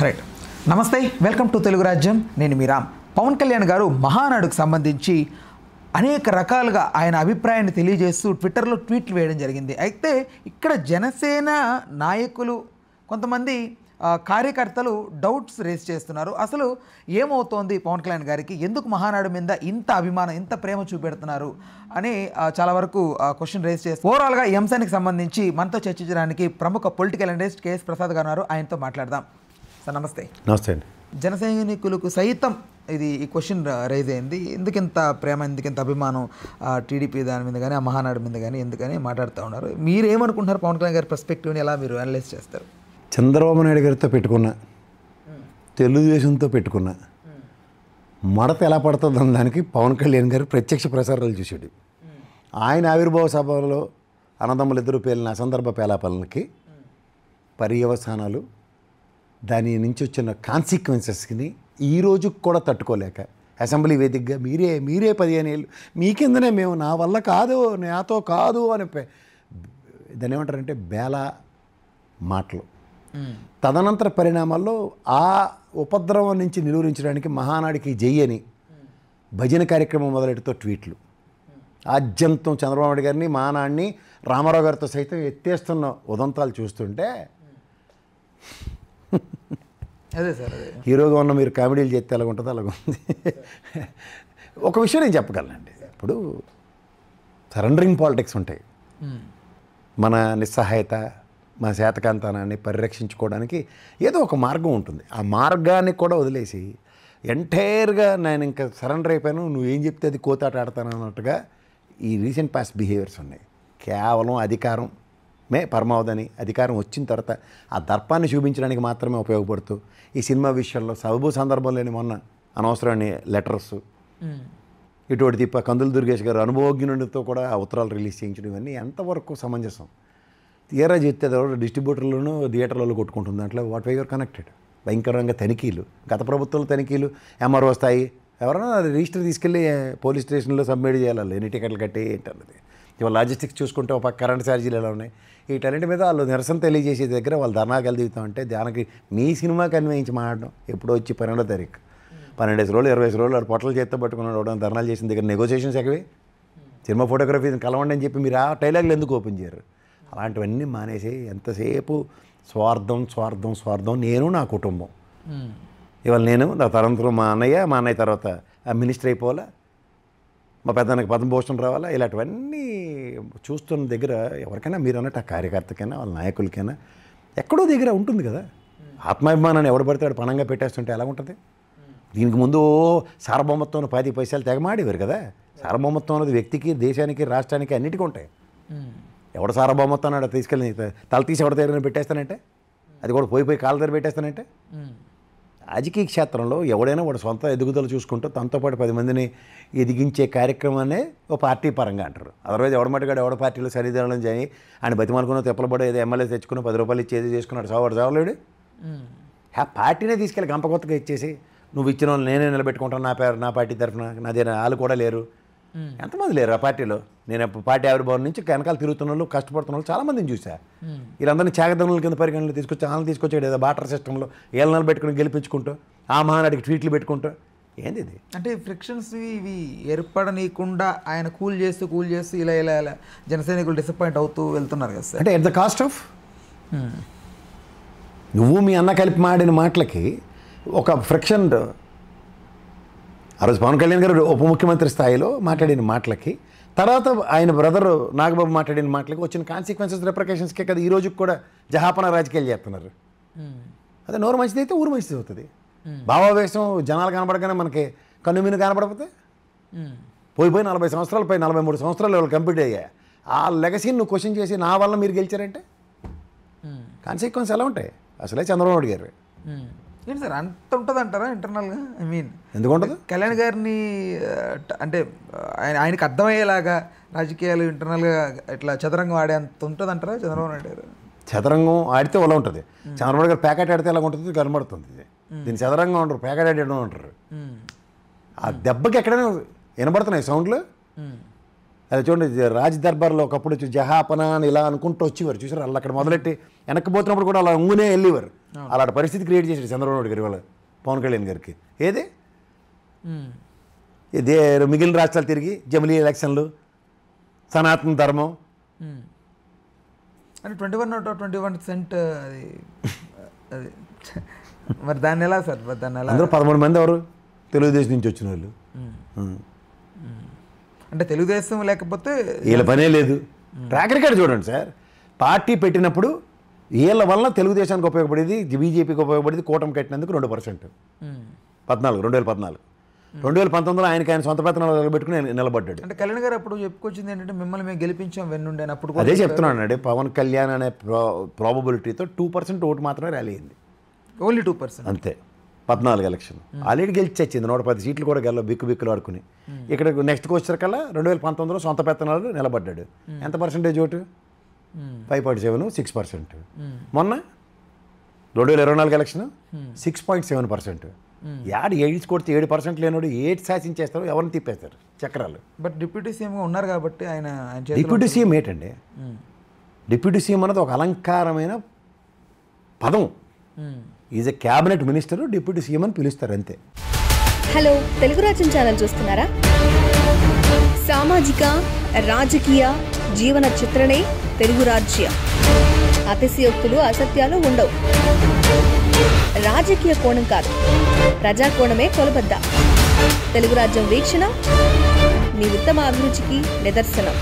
Right. నమస్తే, welcome to Telugu రాజ్యం. నేను మీ రామ్. పవన్ కళ్యాణ్ గారు మహానాడుకు సంబంధించి అనేక రకాలుగా ఆయన అభిప్రాయాన్ని తెలియజేస్తూ ట్విట్టర్లో ట్వీట్లు వేయడం జరిగింది. అయితే ఇక్కడ జనసేన నాయకులు కొంతమంది కార్యకర్తలు డౌట్స్ రేస్ చేస్తున్నారు. అసలు ఏమవుతోంది పవన్ కళ్యాణ్ గారికి, ఎందుకు మహానాడు మీద ఇంత అభిమానం, ఇంత ప్రేమ చూపెడుతున్నారు అని చాలా వరకు క్వశ్చన్ రేస్ చేస్తారు. ఓవరాల్గా ఈ అంశానికి సంబంధించి మనతో చర్చించడానికి ప్రముఖ పొలిటికల్ అనలిస్ట్ కేఎస్ ప్రసాద్ గారు ఉన్నారు. ఆయనతో మాట్లాడదాం. సార్ నమస్తే. నమస్తే అండి. జన సైనికులకు సైతం ఈ క్వశ్చన్ రైజ్ అయింది. ఎందుకింత ప్రేమ, ఎందుకింత అభిమానం టీడీపీ దాని మీద కానీ, ఆ మహానాడు మీద కానీ ఎందుకని మాట్లాడుతూ ఉన్నారు. మీరు ఏమనుకుంటున్నారు? పవన్ కళ్యాణ్ గారి పర్స్పెక్టివ్ని ఎలా మీరు అనలైజ్ చేస్తారు? చంద్రబాబు నాయుడు గారితో పెట్టుకున్న, తెలుగుదేశంతో పెట్టుకున్న మడత ఎలా పడుతుందన్న దానికి పవన్ కళ్యాణ్ గారు ప్రత్యక్ష ప్రసారాలు చూశాడు. ఆయన ఆవిర్భావ సభలో అన్నదమ్ములిద్దరూ పేలిన అసందర్భ పేలాపలకి పర్యవసానాలు, దాని నుంచి వచ్చిన కాన్సిక్వెన్సెస్ని ఈ రోజుకి కూడా తట్టుకోలేక అసెంబ్లీ వేదికగా మీరే 15 ఏళ్ళు మీ కిందనే మేము, నా వల్ల కాదు, నాతో కాదు అని దాన్ని ఏమంటారంటే బేలా మాటలు. తదనంతర పరిణామాల్లో ఆ ఉపద్రవం నుంచి నిలువరించడానికి మహానాడికి జై అని భజన కార్యక్రమం మొదలెడుతో ట్వీట్లు. ఆద్యంతం చంద్రబాబు నాయుడు గారిని, మహానాడిని, రామారావు గారితో సైతం ఎత్తేస్తున్న ఉదంతాలు చూస్తుంటే అదే సార్, అదే హీరోగా ఉన్న మీరు కామెడీలు చేస్తే ఎలాగ ఉంటుందో అలాగ ఉంది. ఒక విషయం నేను చెప్పగలనండి. ఇప్పుడు సరెండరింగ్ పాలిటిక్స్ ఉంటాయి. మన నిస్సహాయత, మన శాతకాంతనాన్ని పరిరక్షించుకోవడానికి ఏదో ఒక మార్గం ఉంటుంది. ఆ మార్గాన్ని కూడా వదిలేసి ఎంటైర్గా నేను ఇంకా సరెండర్ అయిపోయాను, నువ్వేం చెప్తే అది కోతాట ఆడతాను అన్నట్టుగా ఈ రీసెంట్ పాస్ట్ బిహేవియర్స్ ఉన్నాయి. కేవలం అధికారమే పరమావధని, అధికారం వచ్చిన తర్వాత ఆ దర్పాన్ని చూపించడానికి మాత్రమే ఉపయోగపడుతూ ఈ సినిమా విషయంలో సబబు సందర్భం లేని మొన్న అనవసరమైన లెటర్స్, ఇటువంటి కందులు దుర్గేష్ గారు అనుభవజ్ఞునితో కూడా ఆ ఉత్తరాలు రిలీజ్ చేయించడం, ఇవన్నీ ఎంతవరకు సమంజసం? తీరా చెప్తే డిస్ట్రిబ్యూటర్లను థియేటర్లలో కొట్టుకుంటుంది. దాంట్లో వాట్ వై యూర్ కనెక్టెడ్. భయంకరంగా తనిఖీలు, గత ప్రభుత్వంలో తనిఖీలు, ఎంఆర్ఓ స్థాయి, ఎవరైనా రిజిస్టర్ తీసుకెళ్ళి పోలీస్ స్టేషన్లో సబ్మిట్ చేయాలి, ఎన్ని టికెట్లు కట్టి ఏంటన్నది. ఇవాళ లాజిస్టిక్స్ చూసుకుంటే ఒక కరెంట్ ఛార్జీలు ఎలా ఉన్నాయి, వీటన్నింటి మీద వాళ్ళు నిరసన తెలియజేసే దగ్గర వాళ్ళు ధర్నాకి వెళ్తామంటే దానికి మీ సినిమాకి అన్వయించి మాట్లాడడం. ఎప్పుడో వచ్చి 12వ తారీఖు 12 రోజులు 20 రోజులు వాడు పొట్టలు చేత్తో పట్టుకున్నాడు, ధర్నాలు చేసిన దగ్గర నెగోసియేషన్స్ ఎక్కవే. సినిమా ఫోటోగ్రఫీ కలవండి అని చెప్పి మీరు ఆ డైలాగులు ఎందుకు ఓపెన్ చేయరు? అలాంటివన్నీ మానేసి ఎంతసేపు స్వార్థం స్వార్థం స్వార్థం, నేను నా కుటుంబం. ఇవాళ నేను నా తరంతరం మా అన్నయ్య తర్వాత ఆ మినిస్టర్ అయిపోవాలా, మా పెద్దన్నకి పద్మభూషణం రావాలా, ఇలాంటివన్నీ చూస్తున్న దగ్గర ఎవరికైనా మీరు అన్నట్టు ఆ కార్యకర్తకైనా వాళ్ళ నాయకులకైనా ఎక్కడో దగ్గర ఉంటుంది కదా. ఆత్మాభిమానాన్ని ఎవడు పడితే వాడు పణంగా పెట్టేస్తుంటే ఎలా ఉంటుంది? దీనికి ముందు సార్వభౌమత్వం 10 పైసలు తెగమాడేవారు కదా. సార్వభౌమత్వం అనేది వ్యక్తికి, దేశానికి, రాష్ట్రానికి అన్నిటికీ ఉంటాయి. ఎవడ సార్వభౌమత్వం అన్నాడు తీసుకెళ్ళి తల తీసి ఎవడ దగ్గర పెట్టేస్తానంటే, అది కూడా పోయి కాళ్ళ దగ్గర పెట్టేస్తానంటే. రాజకీయ క్షేత్రంలో ఎవడైనా వాడు సొంత ఎదుగుదల చూసుకుంటూ తనతో పాటు 10 మందిని ఎదిగించే కార్యక్రమాన్ని ఒక పార్టీ పరంగా అంటారు. అదర్వైజ్ ఎవడమట్టుగాడు ఎవడ పార్టీలో సరిదిద్దడం చేయి ఆయన బతిమాలుకున్న తెప్పలబడి ఏదో ఎమ్మెల్యే తెచ్చుకుని 10 రూపాయలు ఇచ్చేది చేసుకున్నాడు, చావలేడు. పార్టీనే తీసుకెళ్ళి గంపకొత్తగా ఇచ్చేసి నువ్వు ఇచ్చిన వాళ్ళు నేనే నిలబెట్టుకుంటాను, నా పేరు, నా పార్టీ తరఫున, నాదే, వాళ్ళు కూడా లేరు. ఎంతమంది లేరు ఆ పార్టీలో? నేను పార్టీ ఆవిర్భావం నుంచి వెనకాల తిరుగుతున్న వాళ్ళు, కష్టపడుతున్న వాళ్ళు చాలామందిని చూసా. వీళ్ళందరినీ త్యాగదనుల కింద పరిగణలో తీసుకొచ్చి వాళ్ళని తీసుకొచ్చాడు ఏదో బాటర్ సిస్టంలో ఏళ్ళనాలు పెట్టుకుని గెలిపించుకుంటూ, ఆ మహానాడికి ట్వీట్లు పెట్టుకుంటూ. ఏంది ఇది? అంటే ఫ్రిక్షన్స్ ఇవి ఏర్పడనీయకుండా ఆయన కూల్ చేస్తూ ఇలా జనసైనికులు డిసప్పాయింట్ అవుతూ వెళ్తున్నారు కదా సార్. అంటే ఎట్ ద కాస్ట్ ఆఫ్ నువ్వు మీ అన్న కలిపి మాడిన మాటలకి ఒక ఫ్రిక్షన్. ఆ రోజు పవన్ కళ్యాణ్ గారు ఉప ముఖ్యమంత్రి స్థాయిలో మాట్లాడిన మాటలకి, తర్వాత ఆయన బ్రదర్ నాగబాబు మాట్లాడిన మాటలకి వచ్చిన కాన్సిక్వెన్సెస్, రిప్రికేషన్స్కే కదా ఈ రోజుకి కూడా జహాపన రాజకీయాలు చేస్తున్నారు. అదే నోరు మంచిది అయితే ఊరు మంచిది అవుతుంది. భావావేశం జనాలు కనపడగానే మనకి కన్నుమీను కనపడకపోతే పోయి 40 సంవత్సరాలు 43 సంవత్సరాలు వాళ్ళు కంప్లీట్ అయ్యాయి. ఆ లెగసీని నువ్వు క్వశ్చన్ చేసి నా వల్ల మీరు గెలిచారంటే కాన్సిక్వెన్స్ ఎలా ఉంటాయి? అసలే చంద్రబాబు నాయుడు గారు ఏంటి సార్ అంత ఉంటుంది అంటారా ఇంటర్నల్గా? ఐ మీన్ ఎందుకుంటుంది? కళ్యాణ్ గారిని అంటే ఆయనకి అర్థమయ్యేలాగా రాజకీయాలు ఇంటర్నల్గా ఇట్లా చదరంగం ఆడే అంత ఉంటుంది అంటారా చంద్రబాబు నాయుడు గారు? చదరంగం ఆడితే అలా ఉంటుంది. చంద్రబాబు గారు ప్యాకెట్ ఆడితే ఎలా ఉంటుంది కనబడుతుంది. దీన్ని చదరంగం ఉంటారు, ప్యాకెట్ ఆడడం అంటారు. ఆ దెబ్బకి ఎక్కడైనా వినబడుతున్నాయి సౌండ్లు. అది చూడండి రాజ్ దర్బార్లో ఒకప్పుడు జహాపన అని ఇలా అనుకుంటూ వచ్చేవారు చూసారు. వాళ్ళు అక్కడ మొదలెట్టి వెనక్కిపోతున్నప్పుడు కూడా అలా ఉంగునే వెళ్ళేవారు. అలాంటి పరిస్థితి క్రియేట్ చేశారు చంద్రబాబు నాయుడు గారి వాళ్ళ పవన్ కళ్యాణ్ గారికి. ఏది ఇదే మిగిలిన రాష్ట్రాలు తిరిగి జమిలీ ఎలక్షన్లు, సనాతన ధర్మం అంటే 21/21 అది అది మరి దాన్ని ఎలా సార్? దాన్ని ఎలా? అందరూ 13 మంది ఎవరు తెలుగుదేశం నుంచి వచ్చిన వాళ్ళు. అంటే తెలుగుదేశం లేకపోతే వీళ్ళ పనే లేదు. ట్రాక్ రికార్డ్ చూడండి సార్. పార్టీ పెట్టినప్పుడు వీళ్ళ వల్ల తెలుగుదేశానికి ఉపయోగపడేది, బీజేపీకి ఉపయోగపడేది కూటమి కట్టినందుకు 2%. 2014 2019లో ఆయన సొంత పెత్తనాలు నిలబెట్టుకుని నిలబడ్డాడు. అంటే కళ్యాణ్ గారు అప్పుడు చెప్పుకొచ్చింది ఏంటంటే మిమ్మల్ని మేము గెలిపించాం వెన్నుండే అప్పుడు. అదే చెప్తున్నాను అండి, పవన్ కళ్యాణ్ అనే ప్రాబబిలిటీతో 2% ఓటు మాత్రమే ర్యాలీ అయింది. ఓన్లీ 2% అంతే. 14 ఎలక్షన్ ఆల్రెడీ గెలిచి వచ్చింది. 110 సీట్లు కూడా బిక్కులు ఆడుకుని. ఇక్కడ నెక్స్ట్కి వచ్చేసరికల్లా 2019లో సొంత పెత్తనాలు నిలబడ్డాడు. ఎంత పర్సెంటేజ్ ఓటు? 5.7, 6%. మొన్న 2024 ఎలక్షన్ 6.7%. యాడ్ 8 కొడితే 7% లేనోడు 8 శాసించేస్తారు, ఎవరిని తిప్పేస్తారు చక్రాలు. బట్ డిప్యూటీ సీఎంగా ఉన్నారు కాబట్టి ఆయన డిప్యూటీ సీఎం ఏంటండి? డిప్యూటీ సీఎం అన్నది ఒక అలంకారమైన పదం. Is a cabinet minister, deputy CM అని పిలుస్తారు అంతే. హలో, తెలుగు రాజ్యం ఛానల్ చూస్తున్నారా? సామాజిక రాజకీయ జీవన చిత్రణే తెలుగు రాజ్యం. అతిశయోక్తులు అసత్యాలు ఉండవు. రాజకీయ కోణం కాదు, ప్రజా కోణమే కొలబద్ద. తెలుగు రాజ్యం వీక్షణ మీ ఉత్తమ అభిరుచికి నిదర్శనం.